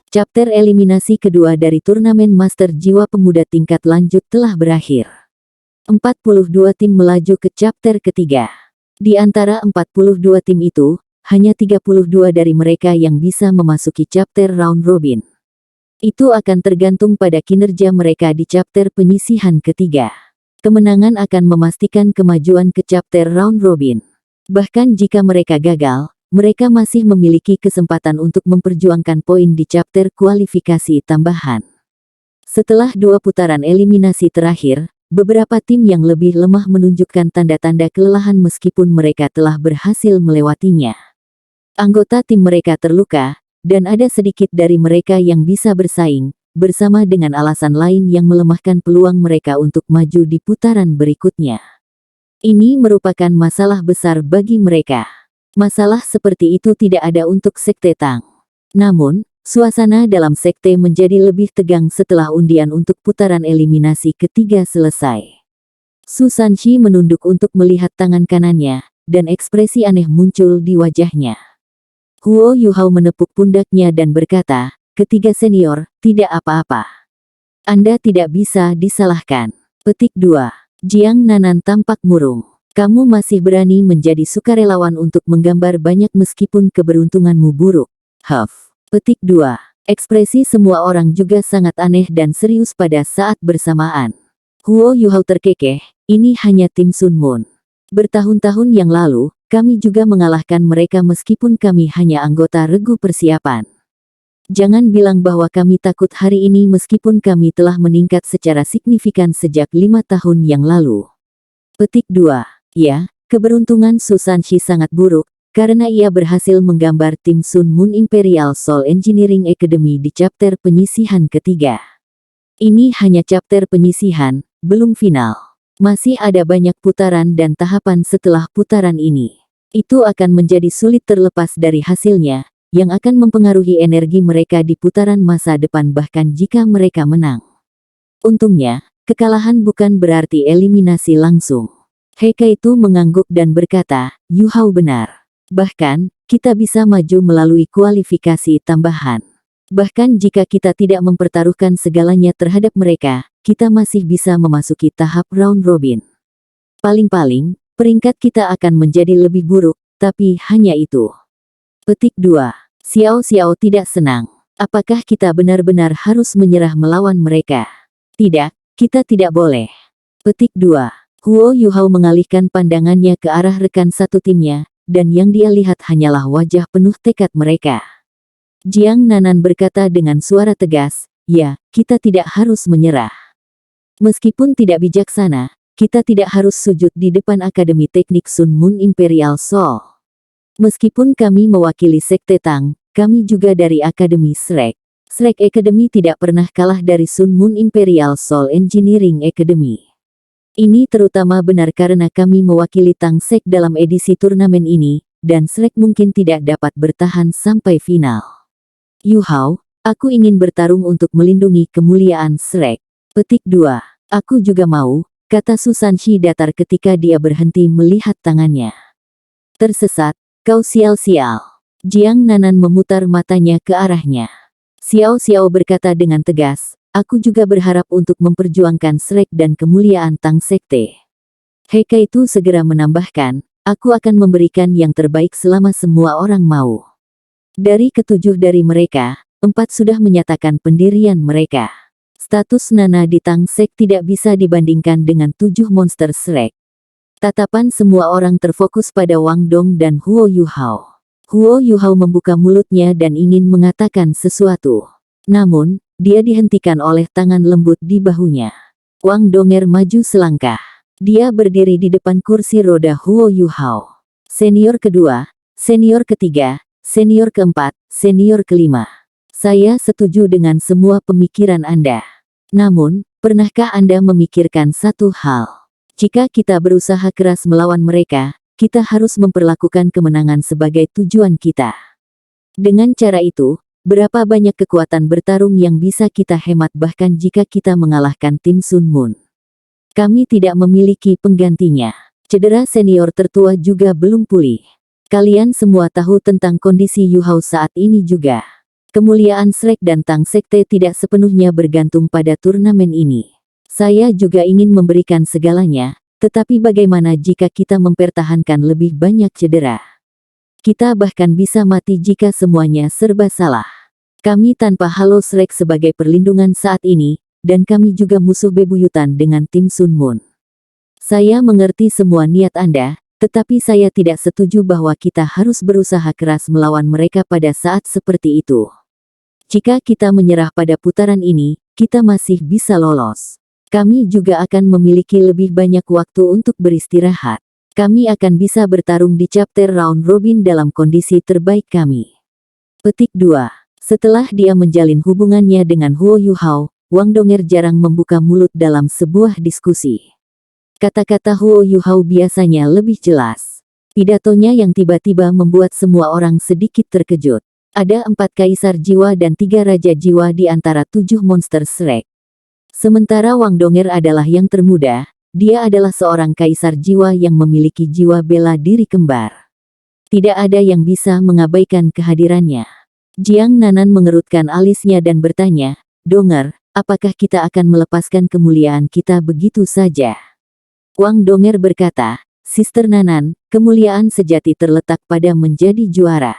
Chapter eliminasi kedua dari turnamen Master Jiwa Pemuda tingkat lanjut telah berakhir. 42 tim melaju ke chapter ketiga. Di antara 42 tim itu, hanya 32 dari mereka yang bisa memasuki chapter round robin. Itu akan tergantung pada kinerja mereka di chapter penyisihan ketiga. Kemenangan akan memastikan kemajuan ke chapter round robin. Bahkan jika mereka gagal, mereka masih memiliki kesempatan untuk memperjuangkan poin di chapter kualifikasi tambahan. Setelah 2 putaran eliminasi terakhir, beberapa tim yang lebih lemah menunjukkan tanda-tanda kelelahan meskipun mereka telah berhasil melewatinya. Anggota tim mereka terluka, dan ada sedikit dari mereka yang bisa bersaing, bersama dengan alasan lain yang melemahkan peluang mereka untuk maju di putaran berikutnya. Ini merupakan masalah besar bagi mereka. Masalah seperti itu tidak ada untuk Sekte Tang. Namun, suasana dalam sekte menjadi lebih tegang setelah undian untuk putaran eliminasi ketiga selesai. Su Sanshi menunduk untuk melihat tangan kanannya, dan ekspresi aneh muncul di wajahnya. Huo Yuhao menepuk pundaknya dan berkata, "Ketiga senior, tidak apa-apa. Anda tidak bisa disalahkan." Petik 2. Jiang Nanan tampak murung. Kamu masih berani menjadi sukarelawan untuk menggambar banyak meskipun keberuntunganmu buruk. Huff. Petik 2. Ekspresi semua orang juga sangat aneh dan serius pada saat bersamaan. Huo Yuhao terkekeh, ini hanya tim Sun Moon. Bertahun-tahun yang lalu, kami juga mengalahkan mereka meskipun kami hanya anggota regu persiapan. Jangan bilang bahwa kami takut hari ini meskipun kami telah meningkat secara signifikan sejak 5 tahun yang lalu. Petik 2. Ya, keberuntungan Su Sanshi sangat buruk, karena ia berhasil menggambar tim Sun Moon Imperial Soul Engineering Academy di chapter penyisihan ketiga. Ini hanya chapter penyisihan, belum final. Masih ada banyak putaran dan tahapan setelah putaran ini. Itu akan menjadi sulit terlepas dari hasilnya, yang akan mempengaruhi energi mereka di putaran masa depan bahkan jika mereka menang. Untungnya, kekalahan bukan berarti eliminasi langsung. Heike itu mengangguk dan berkata, Yuhao benar. Bahkan, kita bisa maju melalui kualifikasi tambahan. Bahkan jika kita tidak mempertaruhkan segalanya terhadap mereka, kita masih bisa memasuki tahap round robin. Paling-paling, peringkat kita akan menjadi lebih buruk, tapi hanya itu. Petik 2. Xiao Xiao tidak senang. Apakah kita benar-benar harus menyerah melawan mereka? Tidak, kita tidak boleh. Petik 2. Huo Yuhao mengalihkan pandangannya ke arah rekan satu timnya, dan yang dia lihat hanyalah wajah penuh tekad mereka. Jiang Nanan berkata dengan suara tegas, ya, kita tidak harus menyerah. Meskipun tidak bijaksana, kita tidak harus sujud di depan Akademi Teknik Sun Moon Imperial Soul. Meskipun kami mewakili Sekte Tang, kami juga dari Akademi Shrek. Shrek Academy tidak pernah kalah dari Sun Moon Imperial Soul Engineering Academy. Ini terutama benar karena kami mewakili Tang Sek dalam edisi turnamen ini, dan Shrek mungkin tidak dapat bertahan sampai final. Yuhao, aku ingin bertarung untuk melindungi kemuliaan Shrek. Petik 2. Aku juga mau, kata Su Sanshi datar ketika dia berhenti melihat tangannya. Tersesat, kau sial-sial. Jiang Nanan memutar matanya ke arahnya. Xiao Xiao berkata dengan tegas, aku juga berharap untuk memperjuangkan Shrek dan kemuliaan Tang Sekte. Heike itu segera menambahkan, aku akan memberikan yang terbaik selama semua orang mau. Dari ketujuh dari mereka, 4 sudah menyatakan pendirian mereka. Status Nana di Tang Sek tidak bisa dibandingkan dengan 7 monster Shrek. Tatapan semua orang terfokus pada Wang Dong dan Huo Yuhao. Huo Yuhao membuka mulutnya dan ingin mengatakan sesuatu. Namun, dia dihentikan oleh tangan lembut di bahunya. Wang Donger maju selangkah. Dia berdiri di depan kursi roda Huo Yuhao. Senior kedua, senior ketiga, senior keempat, senior kelima. Saya setuju dengan semua pemikiran Anda. Namun, pernahkah Anda memikirkan satu hal? Jika kita berusaha keras melawan mereka, kita harus memperlakukan kemenangan sebagai tujuan kita. Dengan cara itu, berapa banyak kekuatan bertarung yang bisa kita hemat bahkan jika kita mengalahkan tim Sun Moon. Kami tidak memiliki penggantinya. Cedera senior tertua juga belum pulih. Kalian semua tahu tentang kondisi Yuhao saat ini juga. Kemuliaan Shrek dan Tang Sekte tidak sepenuhnya bergantung pada turnamen ini. Saya juga ingin memberikan segalanya, tetapi bagaimana jika kita mempertahankan lebih banyak cedera? Kita bahkan bisa mati jika semuanya serba salah. Kami tanpa Halo Shrek sebagai perlindungan saat ini, dan kami juga musuh bebuyutan dengan tim Sun Moon. Saya mengerti semua niat Anda, tetapi saya tidak setuju bahwa kita harus berusaha keras melawan mereka pada saat seperti itu. Jika kita menyerah pada putaran ini, kita masih bisa lolos. Kami juga akan memiliki lebih banyak waktu untuk beristirahat. Kami akan bisa bertarung di chapter round robin dalam kondisi terbaik kami. Petik 2. Setelah dia menjalin hubungannya dengan Huo Yuhao, Wang Donger jarang membuka mulut dalam sebuah diskusi. Kata-kata Huo Yuhao biasanya lebih jelas. Pidatonya yang tiba-tiba membuat semua orang sedikit terkejut. Ada 4 kaisar jiwa dan 3 raja jiwa di antara 7 monster Shrek. Sementara Wang Donger adalah yang termuda, dia adalah seorang kaisar jiwa yang memiliki jiwa bela diri kembar. Tidak ada yang bisa mengabaikan kehadirannya. Jiang Nanan mengerutkan alisnya dan bertanya, "Donger, apakah kita akan melepaskan kemuliaan kita begitu saja?" Wang Donger berkata, "Sister Nanan, kemuliaan sejati terletak pada menjadi juara.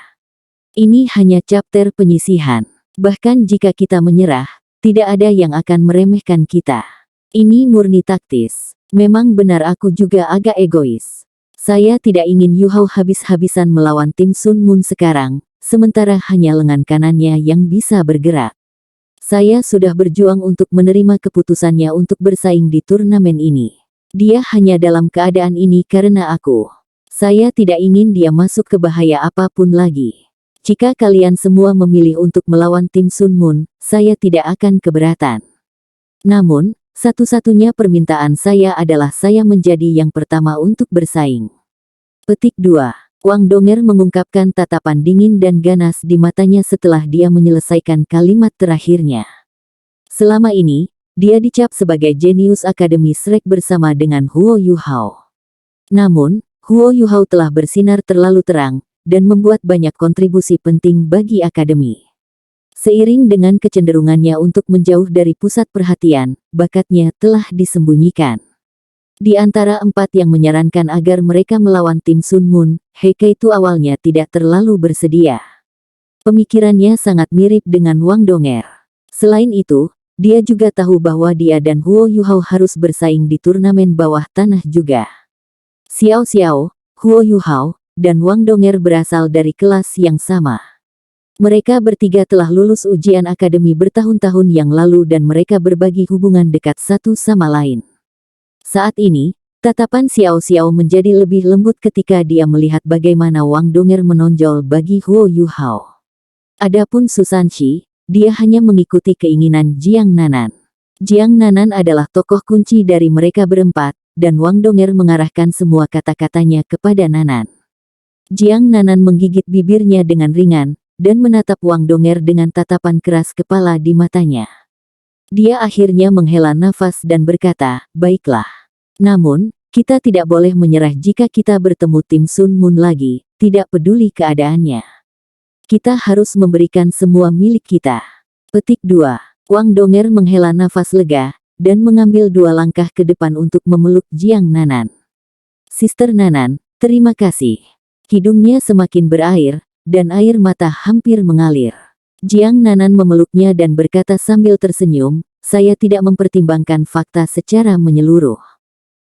Ini hanya chapter penyisihan. Bahkan jika kita menyerah, tidak ada yang akan meremehkan kita. Ini murni taktis. Memang benar aku juga agak egois. Saya tidak ingin Yuhao habis-habisan melawan tim Sun Moon sekarang, sementara hanya lengan kanannya yang bisa bergerak. Saya sudah berjuang untuk menerima keputusannya untuk bersaing di turnamen ini. Dia hanya dalam keadaan ini karena aku. Saya tidak ingin dia masuk ke bahaya apapun lagi. Jika kalian semua memilih untuk melawan tim Sun Moon, saya tidak akan keberatan. Namun, satu-satunya permintaan saya adalah saya menjadi yang pertama untuk bersaing." Petik 2. Wang Donger mengungkapkan tatapan dingin dan ganas di matanya setelah dia menyelesaikan kalimat terakhirnya. Selama ini, dia dicap sebagai jenius Akademi Shrek bersama dengan Huo Yuhao. Namun, Huo Yuhao telah bersinar terlalu terang, dan membuat banyak kontribusi penting bagi Akademi. Seiring dengan kecenderungannya untuk menjauh dari pusat perhatian, bakatnya telah disembunyikan. Di antara 4 yang menyarankan agar mereka melawan tim Sun Moon, Heikeitu awalnya tidak terlalu bersedia. Pemikirannya sangat mirip dengan Wang Donger. Selain itu, dia juga tahu bahwa dia dan Huo Yuhao harus bersaing di turnamen bawah tanah juga. Xiao Xiao, Huo Yuhao, dan Wang Donger berasal dari kelas yang sama. Mereka bertiga telah lulus ujian akademi bertahun-tahun yang lalu dan mereka berbagi hubungan dekat satu sama lain. Saat ini, tatapan Xiao Xiao menjadi lebih lembut ketika dia melihat bagaimana Wang Donger menonjol bagi Huo Yuhao. Adapun Susanshi, dia hanya mengikuti keinginan Jiang Nanan. Jiang Nanan adalah tokoh kunci dari mereka berempat, dan Wang Donger mengarahkan semua kata-katanya kepada Nanan. Jiang Nanan menggigit bibirnya dengan ringan, dan menatap Wang Donger dengan tatapan keras kepala di matanya. Dia akhirnya menghela nafas dan berkata, "Baiklah. Namun, kita tidak boleh menyerah jika kita bertemu tim Sun Moon lagi, tidak peduli keadaannya. Kita harus memberikan semua milik kita." Petik 2. Wang Donger menghela nafas lega, dan mengambil 2 langkah ke depan untuk memeluk Jiang Nanan. "Sister Nanan, terima kasih." Hidungnya semakin berair, dan air mata hampir mengalir. Jiang Nanan memeluknya dan berkata sambil tersenyum, "Saya tidak mempertimbangkan fakta secara menyeluruh.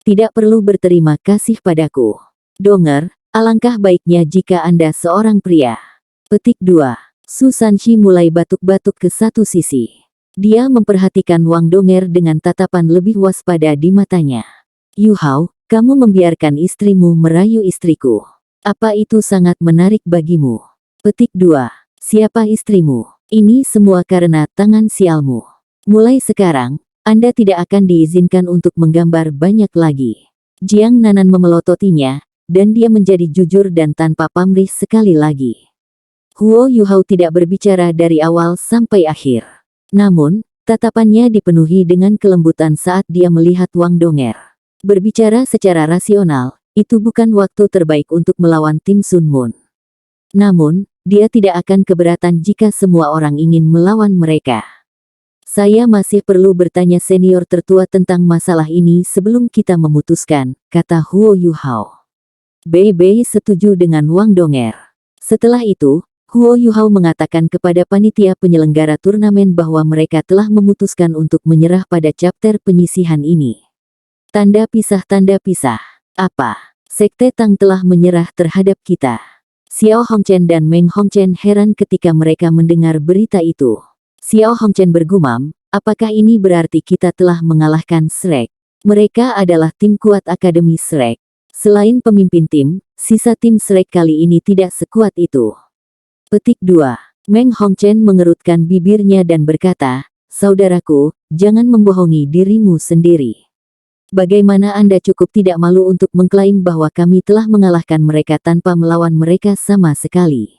Tidak perlu berterima kasih padaku. Donger, alangkah baiknya jika Anda seorang pria." Petik 2. Susanshi mulai batuk-batuk ke satu sisi. Dia memperhatikan Wang Donger dengan tatapan lebih waspada di matanya. "Yuhao, kamu membiarkan istrimu merayu istriku. Apa itu sangat menarik bagimu?" Petik 2. Siapa istrimu? Ini semua karena tangan sialmu. Mulai sekarang, Anda tidak akan diizinkan untuk menggambar banyak lagi. Jiang Nanan memelototinya, dan dia menjadi jujur dan tanpa pamrih sekali lagi. Huo Yuhao tidak berbicara dari awal sampai akhir. Namun, tatapannya dipenuhi dengan kelembutan saat dia melihat Wang Donger. Berbicara secara rasional, itu bukan waktu terbaik untuk melawan tim Sun Moon. Namun, dia tidak akan keberatan jika semua orang ingin melawan mereka. Saya masih perlu bertanya senior tertua tentang masalah ini sebelum kita memutuskan, kata Huo Yuhao. Bei setuju dengan Wang Donger. Setelah itu, Huo Yuhao mengatakan kepada panitia penyelenggara turnamen bahwa mereka telah memutuskan untuk menyerah pada chapter penyisihan ini. Tanda pisah. Apa? Sekte Tang telah menyerah terhadap kita. Xiao Hongchen dan Meng Hongchen heran ketika mereka mendengar berita itu. Xiao Hongchen bergumam, apakah ini berarti kita telah mengalahkan Shrek? Mereka adalah tim kuat Akademi Shrek. Selain pemimpin tim, sisa tim Shrek kali ini tidak sekuat itu. Petik 2. Meng Hongchen mengerutkan bibirnya dan berkata, saudaraku, jangan membohongi dirimu sendiri. Bagaimana Anda cukup tidak malu untuk mengklaim bahwa kami telah mengalahkan mereka tanpa melawan mereka sama sekali?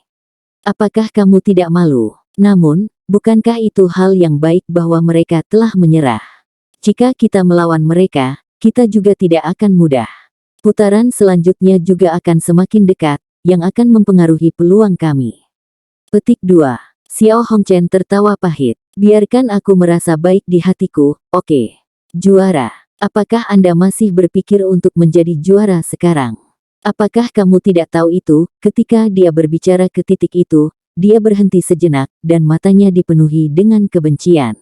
Apakah kamu tidak malu? Namun, bukankah itu hal yang baik bahwa mereka telah menyerah? Jika kita melawan mereka, kita juga tidak akan mudah. Putaran selanjutnya juga akan semakin dekat, yang akan mempengaruhi peluang kami. Petik 2. Xiao Hongchen tertawa pahit. Biarkan aku merasa baik di hatiku, oke. Juara. Apakah Anda masih berpikir untuk menjadi juara sekarang? Apakah kamu tidak tahu itu? Ketika dia berbicara ke titik itu, dia berhenti sejenak, dan matanya dipenuhi dengan kebencian.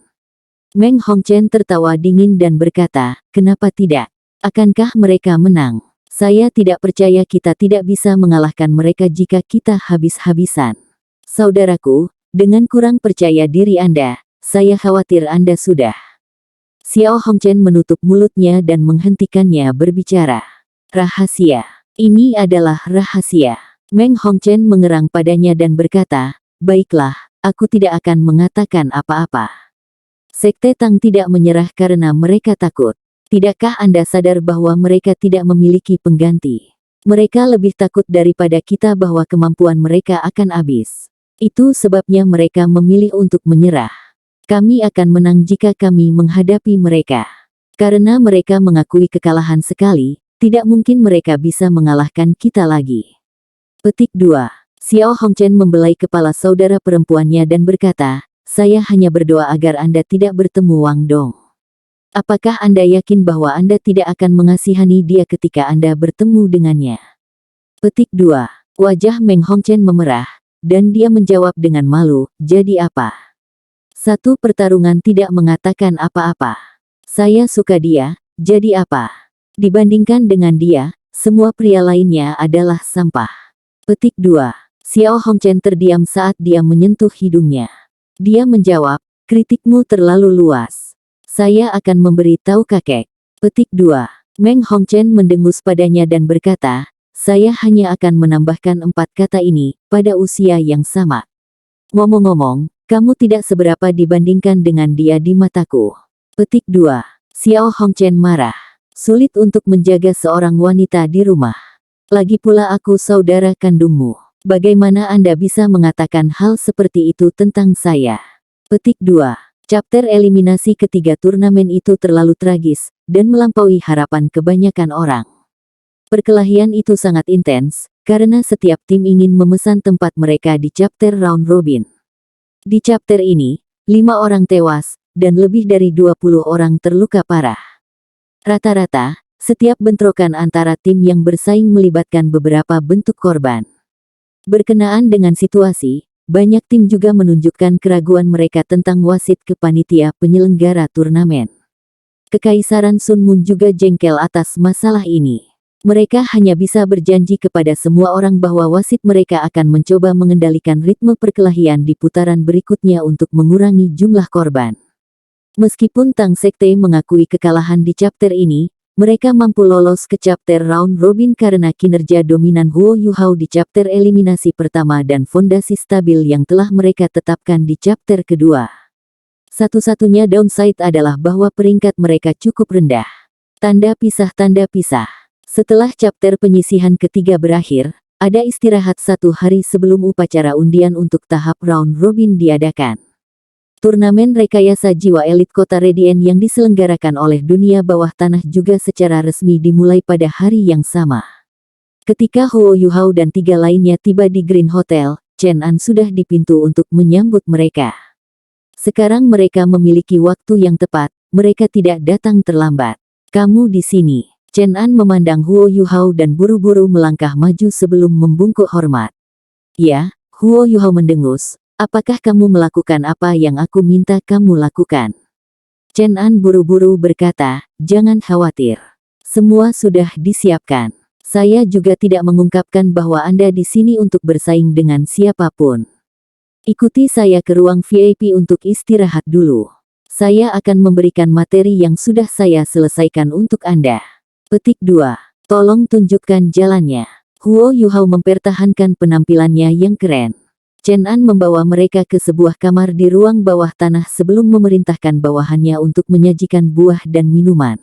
Meng Hongchen tertawa dingin dan berkata, kenapa tidak? Akankah mereka menang? Saya tidak percaya kita tidak bisa mengalahkan mereka jika kita habis-habisan. Saudaraku, dengan kurang percaya diri Anda, saya khawatir Anda sudah. Xiao Hongchen menutup mulutnya dan menghentikannya berbicara. Rahasia. Ini adalah rahasia. Meng Hongchen mengerang padanya dan berkata, baiklah, aku tidak akan mengatakan apa-apa. Sekte Tang tidak menyerah karena mereka takut. Tidakkah Anda sadar bahwa mereka tidak memiliki pengganti? Mereka lebih takut daripada kita bahwa kemampuan mereka akan habis. Itu sebabnya mereka memilih untuk menyerah. Kami akan menang jika kami menghadapi mereka. Karena mereka mengakui kekalahan sekali, tidak mungkin mereka bisa mengalahkan kita lagi. Petik 2. Xiao Hongchen membelai kepala saudara perempuannya dan berkata, saya hanya berdoa agar Anda tidak bertemu Wang Dong. Apakah Anda yakin bahwa Anda tidak akan mengasihani dia ketika Anda bertemu dengannya? Petik 2. Wajah Meng Hongchen memerah, dan dia menjawab dengan malu, jadi apa? Satu pertarungan tidak mengatakan apa-apa. Saya suka dia, jadi apa? Dibandingkan dengan dia, semua pria lainnya adalah sampah. Petik 2. Xiao Hongchen terdiam saat dia menyentuh hidungnya. Dia menjawab, kritikmu terlalu luas. Saya akan memberi tahu kakek. Petik 2. Meng Hongchen mendengus padanya dan berkata, saya hanya akan menambahkan 4 kata ini, pada usia yang sama. Ngomong-ngomong, kamu tidak seberapa dibandingkan dengan dia di mataku. Petik 2. Xiao Hongchen marah. Sulit untuk menjaga seorang wanita di rumah. Lagi pula aku saudara kandungmu. Bagaimana Anda bisa mengatakan hal seperti itu tentang saya? Petik 2. Chapter eliminasi ketiga turnamen itu terlalu tragis, dan melampaui harapan kebanyakan orang. Perkelahian itu sangat intens, karena setiap tim ingin memesan tempat mereka di chapter round robin. Di chapter ini, 5 orang tewas, dan lebih dari 20 orang terluka parah. Rata-rata, setiap bentrokan antara tim yang bersaing melibatkan beberapa bentuk korban. Berkenaan dengan situasi, banyak tim juga menunjukkan keraguan mereka tentang wasit ke panitia penyelenggara turnamen. Kekaisaran Sun Moon juga jengkel atas masalah ini. Mereka hanya bisa berjanji kepada semua orang bahwa wasit mereka akan mencoba mengendalikan ritme perkelahian di putaran berikutnya untuk mengurangi jumlah korban. Meskipun Tang Sekte mengakui kekalahan di chapter ini, mereka mampu lolos ke chapter round robin karena kinerja dominan Huo Yuhao di chapter eliminasi pertama dan fondasi stabil yang telah mereka tetapkan di chapter kedua. Satu-satunya downside adalah bahwa peringkat mereka cukup rendah. Tanda pisah. Setelah chapter penyisihan ketiga berakhir, ada istirahat 1 hari sebelum upacara undian untuk tahap round robin diadakan. Turnamen rekayasa jiwa elit kota Radiant yang diselenggarakan oleh dunia bawah tanah juga secara resmi dimulai pada hari yang sama. Ketika Huo Yuhao dan 3 lainnya tiba di Green Hotel, Chen An sudah di pintu untuk menyambut mereka. Sekarang mereka memiliki waktu yang tepat, mereka tidak datang terlambat. Kamu di sini. Chen An memandang Huo Yuhao dan buru-buru melangkah maju sebelum membungkuk hormat. Ya, Huo Yuhao mendengus. Apakah kamu melakukan apa yang aku minta kamu lakukan? Chen An buru-buru berkata, jangan khawatir. Semua sudah disiapkan. Saya juga tidak mengungkapkan bahwa Anda di sini untuk bersaing dengan siapapun. Ikuti saya ke ruang VIP untuk istirahat dulu. Saya akan memberikan materi yang sudah saya selesaikan untuk Anda. Petik 2. Tolong tunjukkan jalannya. Huo Yuhao mempertahankan penampilannya yang keren. Chen An membawa mereka ke sebuah kamar di ruang bawah tanah sebelum memerintahkan bawahannya untuk menyajikan buah dan minuman.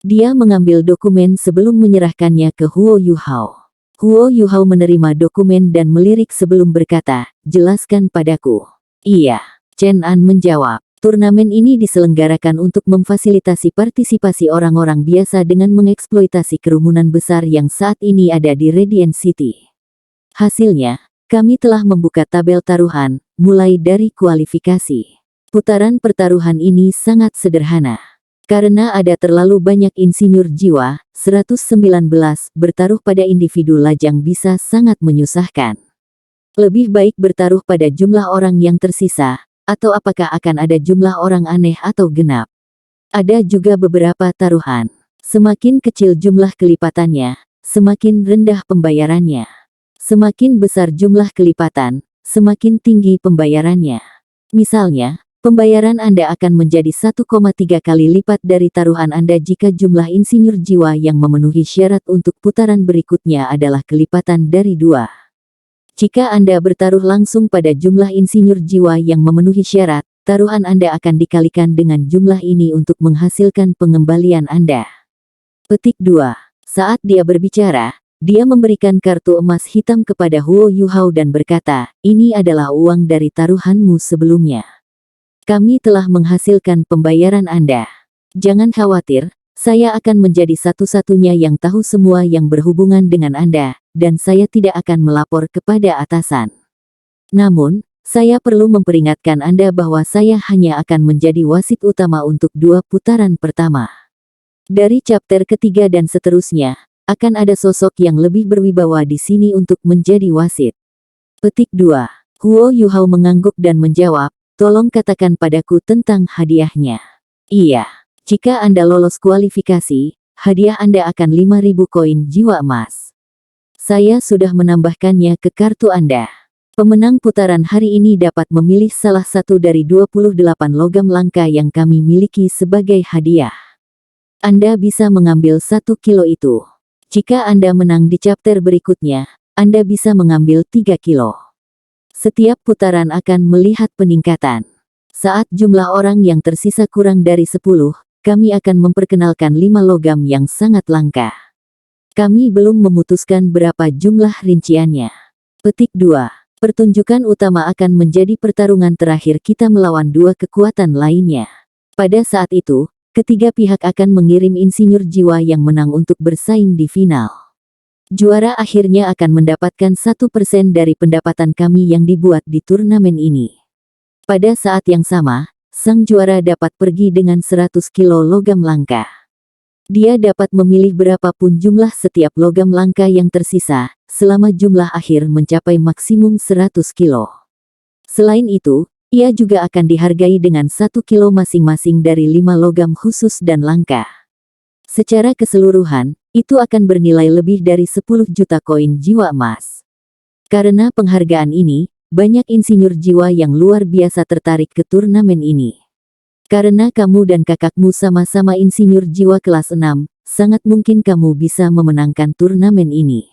Dia mengambil dokumen sebelum menyerahkannya ke Huo Yuhao. Huo Yuhao menerima dokumen dan melirik sebelum berkata, jelaskan padaku. Iya, Chen An menjawab. Turnamen ini diselenggarakan untuk memfasilitasi partisipasi orang-orang biasa dengan mengeksploitasi kerumunan besar yang saat ini ada di Radiant City. Hasilnya, kami telah membuka tabel taruhan, mulai dari kualifikasi. Putaran pertaruhan ini sangat sederhana. Karena ada terlalu banyak insinyur jiwa, 119 bertaruh pada individu lajang bisa sangat menyusahkan. Lebih baik bertaruh pada jumlah orang yang tersisa, atau apakah akan ada jumlah orang aneh atau genap. Ada juga beberapa taruhan. Semakin kecil jumlah kelipatannya, semakin rendah pembayarannya. Semakin besar jumlah kelipatan, semakin tinggi pembayarannya. Misalnya, pembayaran Anda akan menjadi 1,3 kali lipat dari taruhan Anda jika jumlah insinyur jiwa yang memenuhi syarat untuk putaran berikutnya adalah kelipatan dari 2. Jika Anda bertaruh langsung pada jumlah insinyur jiwa yang memenuhi syarat, taruhan Anda akan dikalikan dengan jumlah ini untuk menghasilkan pengembalian Anda. Petik 2. Saat dia berbicara, dia memberikan kartu emas hitam kepada Huo Yuhao dan berkata, ini adalah uang dari taruhanmu sebelumnya. Kami telah menghasilkan pembayaran Anda. Jangan khawatir, saya akan menjadi satu-satunya yang tahu semua yang berhubungan dengan Anda, dan saya tidak akan melapor kepada atasan. Namun, saya perlu memperingatkan Anda bahwa saya hanya akan menjadi wasit utama untuk 2 putaran pertama. Dari chapter ketiga dan seterusnya, akan ada sosok yang lebih berwibawa di sini untuk menjadi wasit. Petik 2. Huo Yuhao mengangguk dan menjawab, tolong katakan padaku tentang hadiahnya. Iya, jika Anda lolos kualifikasi, hadiah Anda akan 5.000 koin jiwa emas. Saya sudah menambahkannya ke kartu Anda. Pemenang putaran hari ini dapat memilih salah satu dari 28 logam langka yang kami miliki sebagai hadiah. Anda bisa mengambil 1 kilo itu. Jika Anda menang di chapter berikutnya, Anda bisa mengambil 3 kilo. Setiap putaran akan melihat peningkatan. Saat jumlah orang yang tersisa kurang dari 10, kami akan memperkenalkan 5 logam yang sangat langka. Kami belum memutuskan berapa jumlah rinciannya. Petik 2. Pertunjukan utama akan menjadi pertarungan terakhir kita melawan 2 kekuatan lainnya. Pada saat itu, ketiga pihak akan mengirim insinyur jiwa yang menang untuk bersaing di final. Juara akhirnya akan mendapatkan 1% dari pendapatan kami yang dibuat di turnamen ini. Pada saat yang sama, sang juara dapat pergi dengan 100 kilo logam langka. Dia dapat memilih berapapun jumlah setiap logam langka yang tersisa, selama jumlah akhir mencapai maksimum 100 kilo. Selain itu, ia juga akan dihargai dengan 1 kilo masing-masing dari 5 logam khusus dan langka. Secara keseluruhan, itu akan bernilai lebih dari 10 juta koin jiwa emas. Karena penghargaan ini, banyak insinyur jiwa yang luar biasa tertarik ke turnamen ini. Karena kamu dan kakakmu sama-sama insinyur jiwa kelas 6, sangat mungkin kamu bisa memenangkan turnamen ini.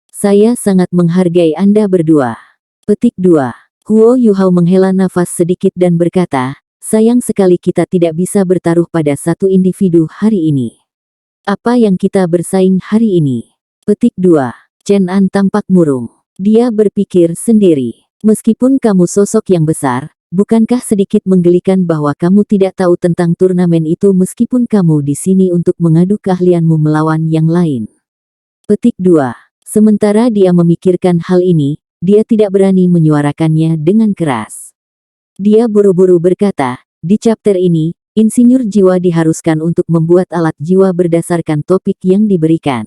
Saya sangat menghargai Anda berdua. Petik 2. Huo Yuhao menghela nafas sedikit dan berkata, sayang sekali kita tidak bisa bertaruh pada satu individu hari ini. Apa yang kita bersaing hari ini? Petik 2. Chen An tampak murung. Dia berpikir sendiri. Meskipun kamu sosok yang besar, bukankah sedikit menggelikan bahwa kamu tidak tahu tentang turnamen itu meskipun kamu di sini untuk mengadu keahlianmu melawan yang lain? Petik 2. Sementara dia memikirkan hal ini, dia tidak berani menyuarakannya dengan keras. Dia buru-buru berkata, di chapter ini, insinyur jiwa diharuskan untuk membuat alat jiwa berdasarkan topik yang diberikan.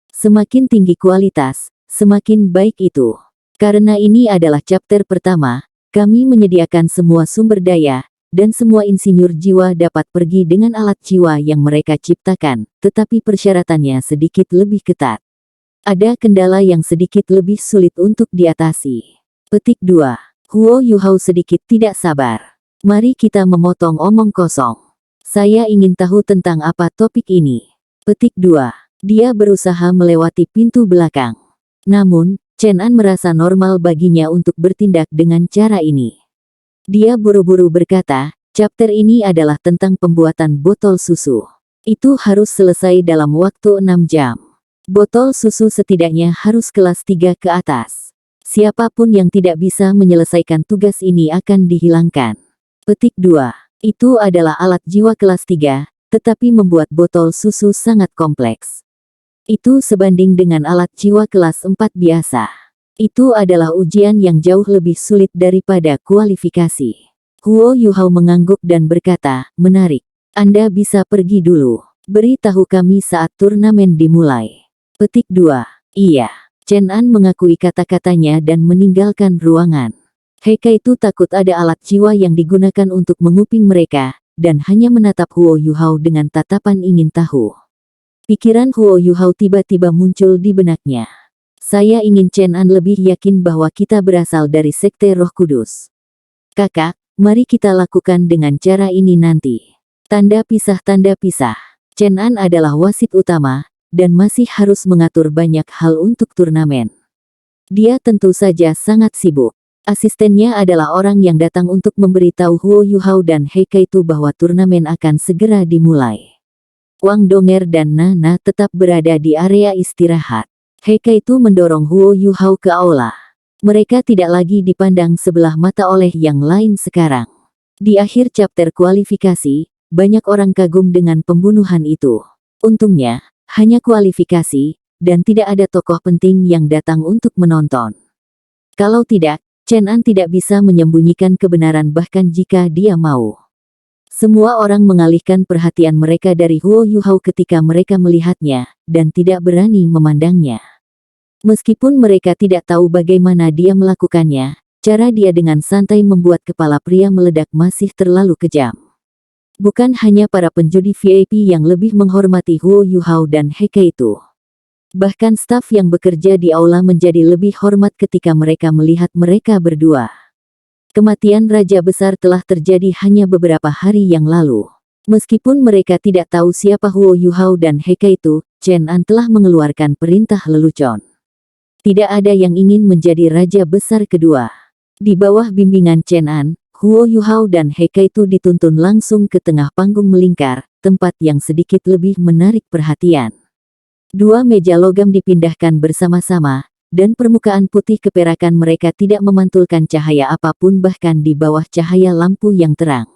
Semakin tinggi kualitas, semakin baik itu. Karena ini adalah chapter pertama, kami menyediakan semua sumber daya, dan semua insinyur jiwa dapat pergi dengan alat jiwa yang mereka ciptakan, tetapi persyaratannya sedikit lebih ketat. Ada kendala yang sedikit lebih sulit untuk diatasi. Petik 2. Huo Yuhao sedikit tidak sabar. Mari kita memotong omong kosong. Saya ingin tahu tentang apa topik ini. Petik 2. Dia berusaha melewati pintu belakang. Namun, Chen An merasa normal baginya untuk bertindak dengan cara ini. Dia buru-buru berkata, chapter ini adalah tentang pembuatan botol susu. Itu harus selesai dalam waktu 6 jam. Botol susu setidaknya harus kelas 3 ke atas. Siapapun yang tidak bisa menyelesaikan tugas ini akan dihilangkan. Petik 2. Itu adalah alat jiwa kelas 3, tetapi membuat botol susu sangat kompleks. Itu sebanding dengan alat jiwa kelas 4 biasa. Itu adalah ujian yang jauh lebih sulit daripada kualifikasi. Huo Yuhao mengangguk dan berkata, menarik. Anda bisa pergi dulu. Beritahu kami saat turnamen dimulai. Petik 2. Iya. Chen An mengakui kata-katanya dan meninggalkan ruangan. Heika itu takut ada alat jiwa yang digunakan untuk menguping mereka, dan hanya menatap Huo Yuhao dengan tatapan ingin tahu. Pikiran Huo Yuhao tiba-tiba muncul di benaknya. Saya ingin Chen An lebih yakin bahwa kita berasal dari Sekte Roh Kudus. Kakak, mari kita lakukan dengan cara ini nanti. Tanda pisah. Chen An adalah wasit utama, dan masih harus mengatur banyak hal untuk turnamen. Dia tentu saja sangat sibuk. Asistennya adalah orang yang datang untuk memberitahu Huo Yuhao dan Heika itu bahwa turnamen akan segera dimulai. Wang Donger dan Nana tetap berada di area istirahat. Heika itu mendorong Huo Yuhao ke aula. Mereka tidak lagi dipandang sebelah mata oleh yang lain sekarang. Di akhir chapter kualifikasi, banyak orang kagum dengan pembunuhan itu. Untungnya, hanya kualifikasi, dan tidak ada tokoh penting yang datang untuk menonton. Kalau tidak, Chen An tidak bisa menyembunyikan kebenaran bahkan jika dia mau. Semua orang mengalihkan perhatian mereka dari Huo Yuhao ketika mereka melihatnya, dan tidak berani memandangnya. Meskipun mereka tidak tahu bagaimana dia melakukannya, cara dia dengan santai membuat kepala pria meledak masih terlalu kejam. Bukan hanya para penjudi VIP yang lebih menghormati Huo Yuhao dan Heika itu. Bahkan staf yang bekerja di aula menjadi lebih hormat ketika mereka melihat mereka berdua. Kematian Raja Besar telah terjadi hanya beberapa hari yang lalu. Meskipun mereka tidak tahu siapa Huo Yuhao dan Heika itu, Chen An telah mengeluarkan perintah lelucon. Tidak ada yang ingin menjadi Raja Besar kedua. Di bawah bimbingan Chen An, Huo Yuhao dan Heika itu dituntun langsung ke tengah panggung melingkar, tempat yang sedikit lebih menarik perhatian. Dua meja logam dipindahkan bersama-sama, dan permukaan putih keperakan mereka tidak memantulkan cahaya apapun bahkan di bawah cahaya lampu yang terang.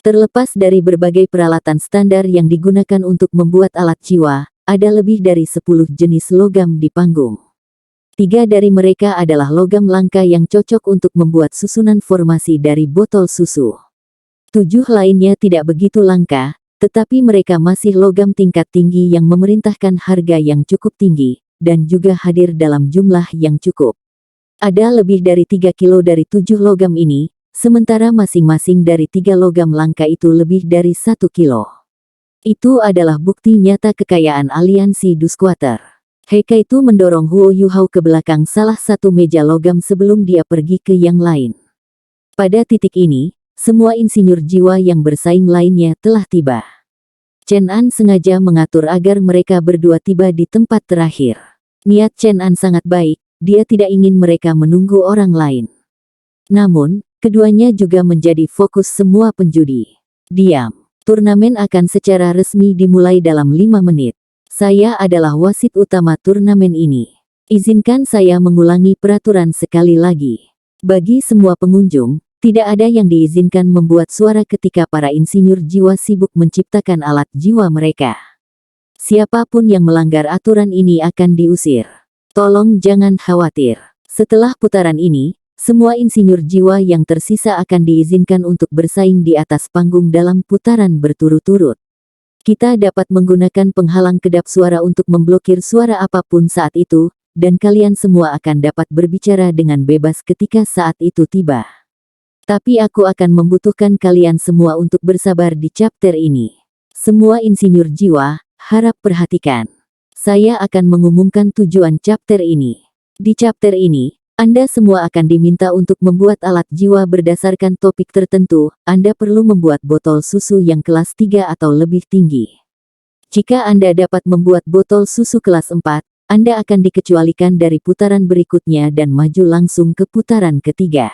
Terlepas dari berbagai peralatan standar yang digunakan untuk membuat alat jiwa, ada lebih dari 10 jenis logam di panggung. 3 dari mereka adalah logam langka yang cocok untuk membuat susunan formasi dari botol susu. 7 lainnya tidak begitu langka, tetapi mereka masih logam tingkat tinggi yang memerintahkan harga yang cukup tinggi, dan juga hadir dalam jumlah yang cukup. Ada lebih dari 3 kilo dari 7 logam ini, sementara masing-masing dari 3 logam langka itu lebih dari 1 kilo. Itu adalah bukti nyata kekayaan aliansi Dusquater. Heika itu mendorong Huo Yuhao ke belakang salah satu meja logam sebelum dia pergi ke yang lain. Pada titik ini, semua insinyur jiwa yang bersaing lainnya telah tiba. Chen An sengaja mengatur agar mereka berdua tiba di tempat terakhir. Niat Chen An sangat baik, dia tidak ingin mereka menunggu orang lain. Namun, keduanya juga menjadi fokus semua penjudi. Diam. Turnamen akan secara resmi dimulai dalam 5 menit. Saya adalah wasit utama turnamen ini. Izinkan saya mengulangi peraturan sekali lagi. Bagi semua pengunjung, tidak ada yang diizinkan membuat suara ketika para insinyur jiwa sibuk menciptakan alat jiwa mereka. Siapapun yang melanggar aturan ini akan diusir. Tolong jangan khawatir. Setelah putaran ini, semua insinyur jiwa yang tersisa akan diizinkan untuk bersaing di atas panggung dalam putaran berturut-turut. Kita dapat menggunakan penghalang kedap suara untuk memblokir suara apapun saat itu, dan kalian semua akan dapat berbicara dengan bebas ketika saat itu tiba. Tapi aku akan membutuhkan kalian semua untuk bersabar di chapter ini. Semua insinyur jiwa, harap perhatikan. Saya akan mengumumkan tujuan chapter ini. Di chapter ini, Anda semua akan diminta untuk membuat alat jiwa berdasarkan topik tertentu. Anda perlu membuat botol susu yang kelas 3 atau lebih tinggi. Jika Anda dapat membuat botol susu kelas 4, Anda akan dikecualikan dari putaran berikutnya dan maju langsung ke putaran ketiga.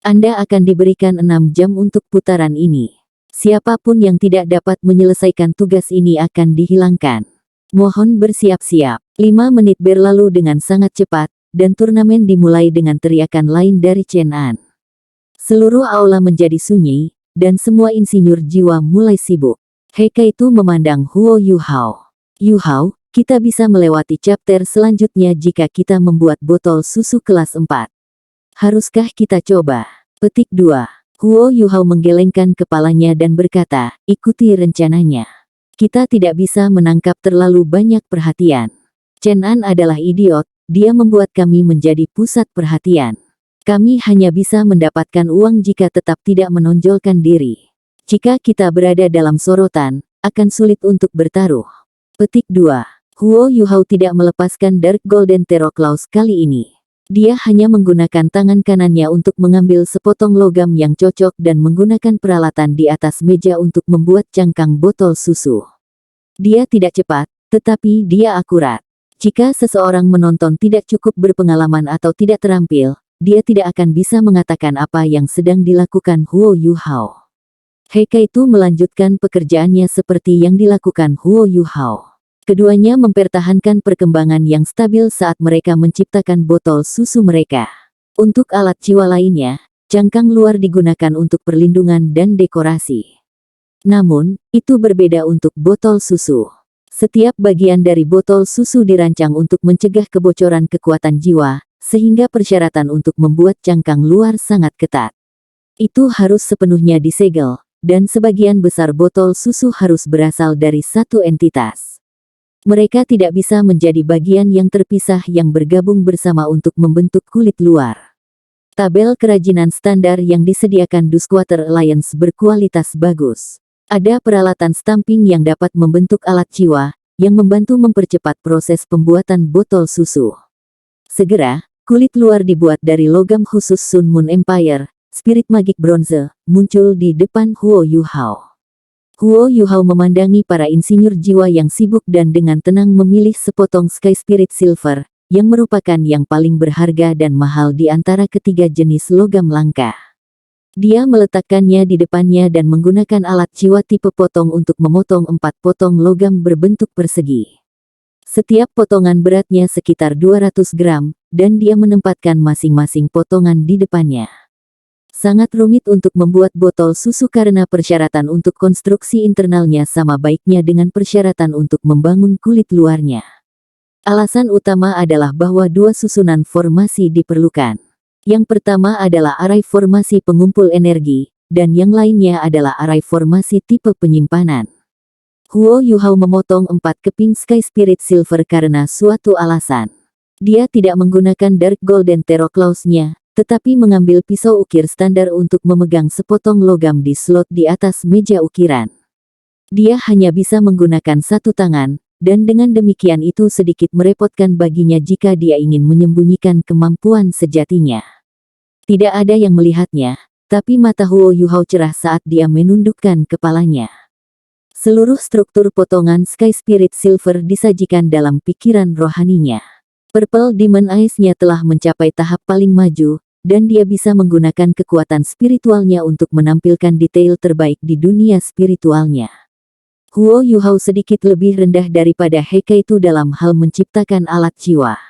Anda akan diberikan 6 jam untuk putaran ini. Siapapun yang tidak dapat menyelesaikan tugas ini akan dihilangkan. Mohon bersiap-siap. 5 menit berlalu dengan sangat cepat, dan turnamen dimulai dengan teriakan lain dari Chen An. Seluruh aula menjadi sunyi, dan semua insinyur jiwa mulai sibuk. Heike itu memandang Huo Yuhao. Yuhao, kita bisa melewati chapter selanjutnya jika kita membuat botol susu kelas 4. Haruskah kita coba? Petik 2. Huo Yuhao menggelengkan kepalanya dan berkata, ikuti rencananya. Kita tidak bisa menangkap terlalu banyak perhatian. Chen An adalah idiot, dia membuat kami menjadi pusat perhatian. Kami hanya bisa mendapatkan uang jika tetap tidak menonjolkan diri. Jika kita berada dalam sorotan, akan sulit untuk bertaruh. Petik 2. Huo Yuhao tidak melepaskan Dark Golden Terror Claws kali ini. Dia hanya menggunakan tangan kanannya untuk mengambil sepotong logam yang cocok dan menggunakan peralatan di atas meja untuk membuat cangkang botol susu. Dia tidak cepat, tetapi dia akurat. Jika seseorang menonton tidak cukup berpengalaman atau tidak terampil, dia tidak akan bisa mengatakan apa yang sedang dilakukan Huo Yuhao. Heike itu melanjutkan pekerjaannya seperti yang dilakukan Huo Yuhao. Keduanya mempertahankan perkembangan yang stabil saat mereka menciptakan botol susu mereka. Untuk alat jiwa lainnya, cangkang luar digunakan untuk perlindungan dan dekorasi. Namun, itu berbeda untuk botol susu. Setiap bagian dari botol susu dirancang untuk mencegah kebocoran kekuatan jiwa, sehingga persyaratan untuk membuat cangkang luar sangat ketat. Itu harus sepenuhnya disegel, dan sebagian besar botol susu harus berasal dari satu entitas. Mereka tidak bisa menjadi bagian yang terpisah yang bergabung bersama untuk membentuk kulit luar. Tabel kerajinan standar yang disediakan Duswater Alliance berkualitas bagus. Ada peralatan stamping yang dapat membentuk alat jiwa, yang membantu mempercepat proses pembuatan botol susu. Segera, kulit luar dibuat dari logam khusus Sun Moon Empire, spirit magik bronze, muncul di depan Huo Yuhao. Huo Yuhao memandangi para insinyur jiwa yang sibuk dan dengan tenang memilih sepotong Sky Spirit Silver, yang merupakan yang paling berharga dan mahal di antara ketiga jenis logam langka. Dia meletakkannya di depannya dan menggunakan alat jiwa tipe potong untuk memotong 4 potong logam berbentuk persegi. Setiap potongan beratnya sekitar 200 gram, dan dia menempatkan masing-masing potongan di depannya. Sangat rumit untuk membuat botol susu karena persyaratan untuk konstruksi internalnya sama baiknya dengan persyaratan untuk membangun kulit luarnya. Alasan utama adalah bahwa 2 susunan formasi diperlukan. Yang pertama adalah arai formasi pengumpul energi, dan yang lainnya adalah arai formasi tipe penyimpanan. Huo Yuhao memotong 4 keping Sky Spirit Silver karena suatu alasan. Dia tidak menggunakan Dark Golden Terror Claws-nya, tetapi mengambil pisau ukir standar untuk memegang sepotong logam di slot di atas meja ukiran. Dia hanya bisa menggunakan satu tangan, dan dengan demikian itu sedikit merepotkan baginya jika dia ingin menyembunyikan kemampuan sejatinya. Tidak ada yang melihatnya, tapi mata Huo Yuhao cerah saat dia menundukkan kepalanya. Seluruh struktur potongan Sky Spirit Silver disajikan dalam pikiran rohaninya. Purple Demon Eyes-nya telah mencapai tahap paling maju, dan dia bisa menggunakan kekuatan spiritualnya untuk menampilkan detail terbaik di dunia spiritualnya. Huo Yuhao sedikit lebih rendah daripada Heike itu dalam hal menciptakan alat jiwa.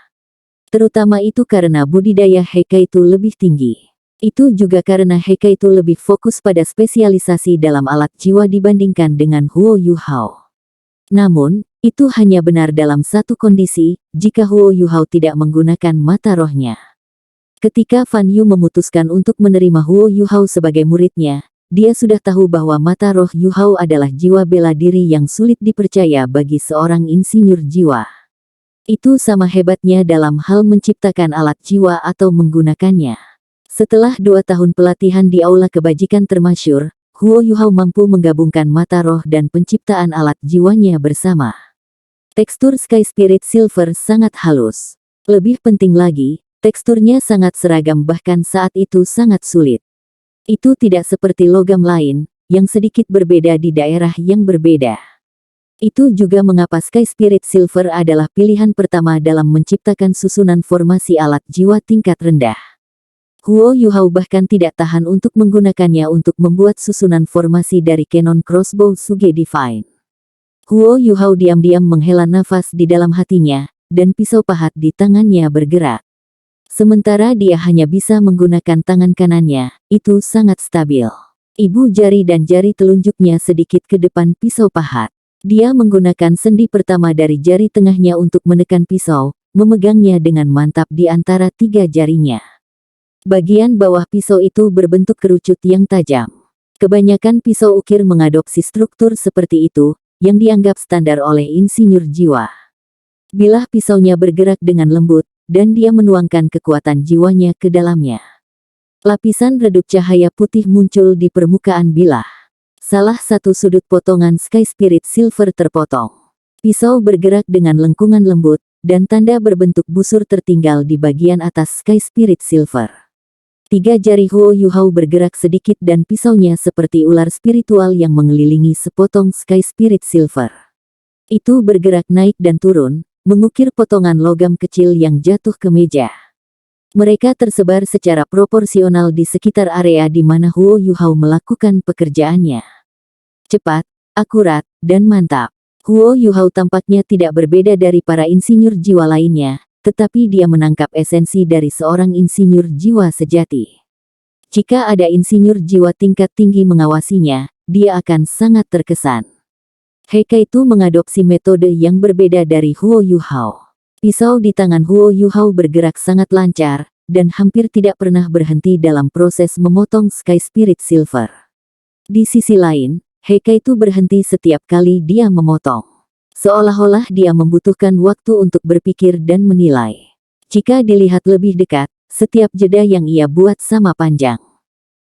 Terutama itu karena budidaya Heike itu lebih tinggi. Itu juga karena Heike itu lebih fokus pada spesialisasi dalam alat jiwa dibandingkan dengan Huo Yuhao. Namun, itu hanya benar dalam satu kondisi, jika Huo Yuhao tidak menggunakan mata rohnya. Ketika Fan Yu memutuskan untuk menerima Huo Yuhao sebagai muridnya, dia sudah tahu bahwa mata roh Yuhao adalah jiwa bela diri yang sulit dipercaya bagi seorang insinyur jiwa. Itu sama hebatnya dalam hal menciptakan alat jiwa atau menggunakannya. Setelah 2 tahun pelatihan di aula kebajikan termasyur, Huo Yuhao mampu menggabungkan mata roh dan penciptaan alat jiwanya bersama. Tekstur Sky Spirit Silver sangat halus. Lebih penting lagi, teksturnya sangat seragam bahkan saat itu sangat sulit. Itu tidak seperti logam lain, yang sedikit berbeda di daerah yang berbeda. Itu juga mengapa Sky Spirit Silver adalah pilihan pertama dalam menciptakan susunan formasi alat jiwa tingkat rendah. Huo Yuhao bahkan tidak tahan untuk menggunakannya untuk membuat susunan formasi dari Cannon Crossbow Suge Divine. Huo Yuhao diam-diam menghela nafas di dalam hatinya, dan pisau pahat di tangannya bergerak. Sementara dia hanya bisa menggunakan tangan kanannya, itu sangat stabil. Ibu jari dan jari telunjuknya sedikit ke depan pisau pahat. Dia menggunakan sendi pertama dari jari tengahnya untuk menekan pisau, memegangnya dengan mantap di antara 3 jarinya. Bagian bawah pisau itu berbentuk kerucut yang tajam. Kebanyakan pisau ukir mengadopsi struktur seperti itu, yang dianggap standar oleh insinyur jiwa. Bilah pisaunya bergerak dengan lembut, dan dia menuangkan kekuatan jiwanya ke dalamnya. Lapisan redup cahaya putih muncul di permukaan bilah. Salah satu sudut potongan Sky Spirit Silver terpotong. Pisau bergerak dengan lengkungan lembut, dan tanda berbentuk busur tertinggal di bagian atas Sky Spirit Silver. 3 jari Huo Yuhao bergerak sedikit dan pisaunya seperti ular spiritual yang mengelilingi sepotong Sky Spirit Silver. Itu bergerak naik dan turun, mengukir potongan logam kecil yang jatuh ke meja. Mereka tersebar secara proporsional di sekitar area di mana Huo Yuhao melakukan pekerjaannya. Cepat, akurat, dan mantap. Huo Yuhao tampaknya tidak berbeda dari para insinyur jiwa lainnya, tetapi dia menangkap esensi dari seorang insinyur jiwa sejati. Jika ada insinyur jiwa tingkat tinggi mengawasinya, dia akan sangat terkesan. Heikaitu mengadopsi metode yang berbeda dari Huo Yuhao. Pisau di tangan Huo Yuhao bergerak sangat lancar, dan hampir tidak pernah berhenti dalam proses memotong Sky Spirit Silver. Di sisi lain, Heikaitu berhenti setiap kali dia memotong. Seolah-olah dia membutuhkan waktu untuk berpikir dan menilai. Jika dilihat lebih dekat, setiap jeda yang ia buat sama panjang.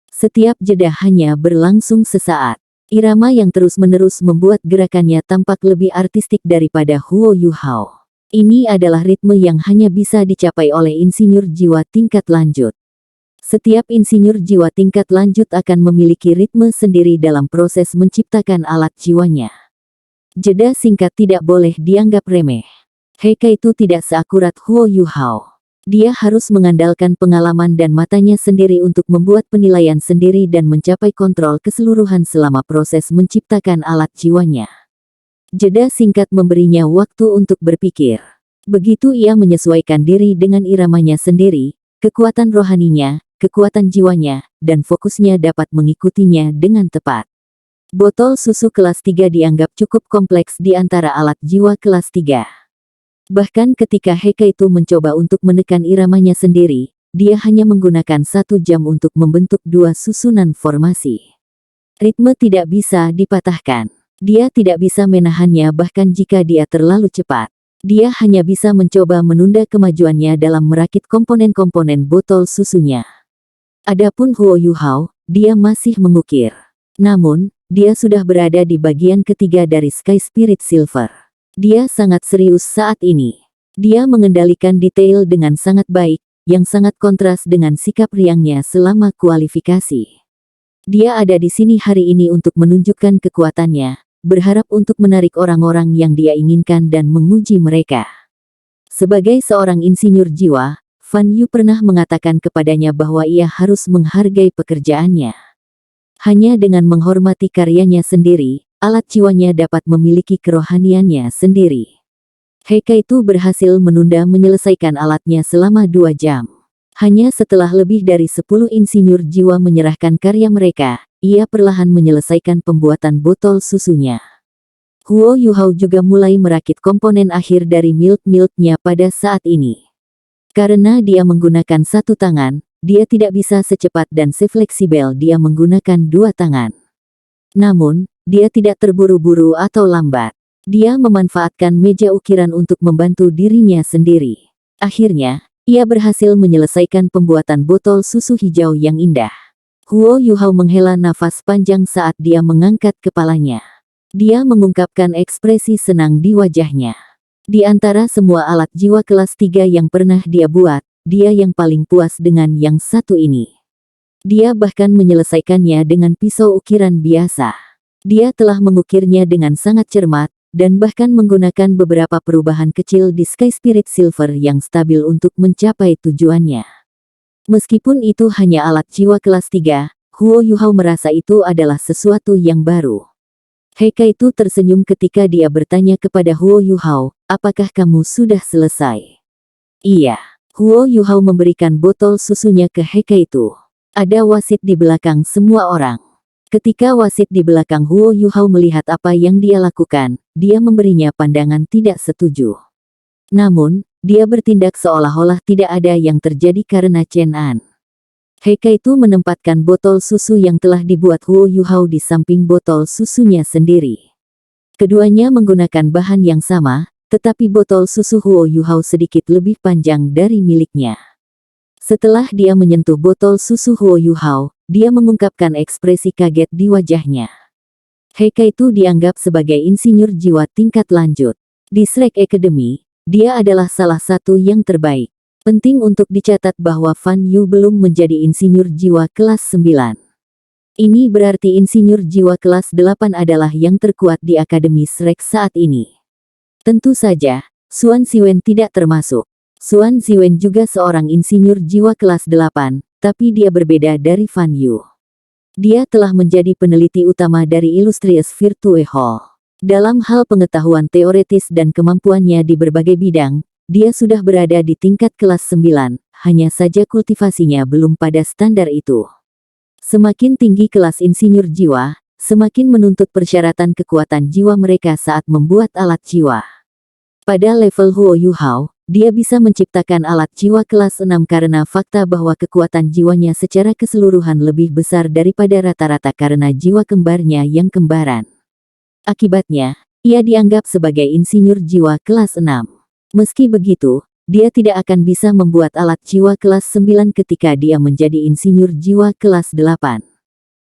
Setiap jeda hanya berlangsung sesaat. Irama yang terus-menerus membuat gerakannya tampak lebih artistik daripada Huo Yuhao. Ini adalah ritme yang hanya bisa dicapai oleh insinyur jiwa tingkat lanjut. Setiap insinyur jiwa tingkat lanjut akan memiliki ritme sendiri dalam proses menciptakan alat jiwanya. Jeda singkat tidak boleh dianggap remeh. Heikaitu tidak seakurat Huo Yuhao. Dia harus mengandalkan pengalaman dan matanya sendiri untuk membuat penilaian sendiri dan mencapai kontrol keseluruhan selama proses menciptakan alat jiwanya. Jeda singkat memberinya waktu untuk berpikir. Begitu ia menyesuaikan diri dengan iramanya sendiri, kekuatan rohaninya, kekuatan jiwanya, dan fokusnya dapat mengikutinya dengan tepat. Botol susu kelas 3 dianggap cukup kompleks di antara alat jiwa kelas 3. Bahkan ketika Heikaitu mencoba untuk menekan iramanya sendiri, dia hanya menggunakan 1 jam untuk membentuk 2 susunan formasi. Ritme tidak bisa dipatahkan. Dia tidak bisa menahannya bahkan jika dia terlalu cepat. Dia hanya bisa mencoba menunda kemajuannya dalam merakit komponen-komponen botol susunya. Adapun Huo Yuhao, dia masih mengukir. Namun, dia sudah berada di bagian ketiga dari Sky Spirit Silver. Dia sangat serius saat ini. Dia mengendalikan detail dengan sangat baik, yang sangat kontras dengan sikap riangnya selama kualifikasi. Dia ada di sini hari ini untuk menunjukkan kekuatannya, berharap untuk menarik orang-orang yang dia inginkan dan menguji mereka. Sebagai seorang insinyur jiwa, Fan Yu pernah mengatakan kepadanya bahwa ia harus menghargai pekerjaannya. Hanya dengan menghormati karyanya sendiri, alat jiwanya dapat memiliki kerohaniannya sendiri. Heikaitu berhasil menunda menyelesaikan alatnya selama 2 jam. Hanya setelah lebih dari 10 insinyur jiwa menyerahkan karya mereka, ia perlahan menyelesaikan pembuatan botol susunya. Huo Yuhao juga mulai merakit komponen akhir dari milk-milknya pada saat ini. Karena dia menggunakan satu tangan, dia tidak bisa secepat dan sefleksibel dia menggunakan dua tangan. Namun, dia tidak terburu-buru atau lambat. Dia memanfaatkan meja ukiran untuk membantu dirinya sendiri. Akhirnya, ia berhasil menyelesaikan pembuatan botol susu hijau yang indah. Huo Yuhao menghela nafas panjang saat dia mengangkat kepalanya. Dia mengungkapkan ekspresi senang di wajahnya. Di antara semua alat jiwa kelas 3 yang pernah dia buat, dia yang paling puas dengan yang satu ini. Dia bahkan menyelesaikannya dengan pisau ukiran biasa. Dia telah mengukirnya dengan sangat cermat, dan bahkan menggunakan beberapa perubahan kecil di Sky Spirit Silver yang stabil untuk mencapai tujuannya. Meskipun itu hanya alat jiwa kelas 3, Huo Yuhao merasa itu adalah sesuatu yang baru. Heika itu tersenyum ketika dia bertanya kepada Huo Yuhao, apakah kamu sudah selesai? Iya. Huo Yuhao memberikan botol susunya ke Heika itu. Ada wasit di belakang semua orang. Ketika wasit di belakang Huo Yuhao melihat apa yang dia lakukan, dia memberinya pandangan tidak setuju. Namun, dia bertindak seolah-olah tidak ada yang terjadi karena Chen An. Heika itu menempatkan botol susu yang telah dibuat Huo Yuhao di samping botol susunya sendiri. Keduanya menggunakan bahan yang sama, tetapi botol susu Huo Yuhao sedikit lebih panjang dari miliknya. Setelah dia menyentuh botol susu Huo Yuhao, dia mengungkapkan ekspresi kaget di wajahnya. Heika itu dianggap sebagai insinyur jiwa tingkat lanjut. Di Shrek Academy, dia adalah salah satu yang terbaik. Penting untuk dicatat bahwa Fan Yu belum menjadi insinyur jiwa kelas 9. Ini berarti insinyur jiwa kelas 8 adalah yang terkuat di Akademi Shrek saat ini. Tentu saja, Xuan Ziwen tidak termasuk. Xuan Ziwen juga seorang insinyur jiwa kelas 8, tapi dia berbeda dari Fan Yu. Dia telah menjadi peneliti utama dari Illustrious Virtue Hall. Dalam hal pengetahuan teoretis dan kemampuannya di berbagai bidang, dia sudah berada di tingkat kelas 9, hanya saja kultivasinya belum pada standar itu. Semakin tinggi kelas insinyur jiwa, semakin menuntut persyaratan kekuatan jiwa mereka saat membuat alat jiwa. Pada level Huo Yuhao, dia bisa menciptakan alat jiwa kelas 6 karena fakta bahwa kekuatan jiwanya secara keseluruhan lebih besar daripada rata-rata karena jiwa kembarnya yang kembaran. Akibatnya, ia dianggap sebagai insinyur jiwa kelas 6. Meski begitu, dia tidak akan bisa membuat alat jiwa kelas 9 ketika dia menjadi insinyur jiwa kelas 8.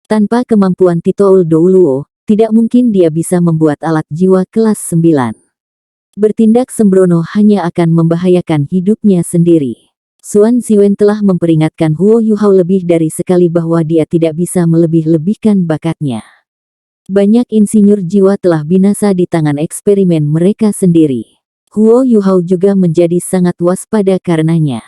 Tanpa kemampuan Titoul Douluo, tidak mungkin dia bisa membuat alat jiwa kelas 9. Bertindak sembrono hanya akan membahayakan hidupnya sendiri. Xuan Ziwen telah memperingatkan Huo Yuhao lebih dari sekali bahwa dia tidak bisa melebih-lebihkan bakatnya. Banyak insinyur jiwa telah binasa di tangan eksperimen mereka sendiri. Huo Yuhao juga menjadi sangat waspada karenanya.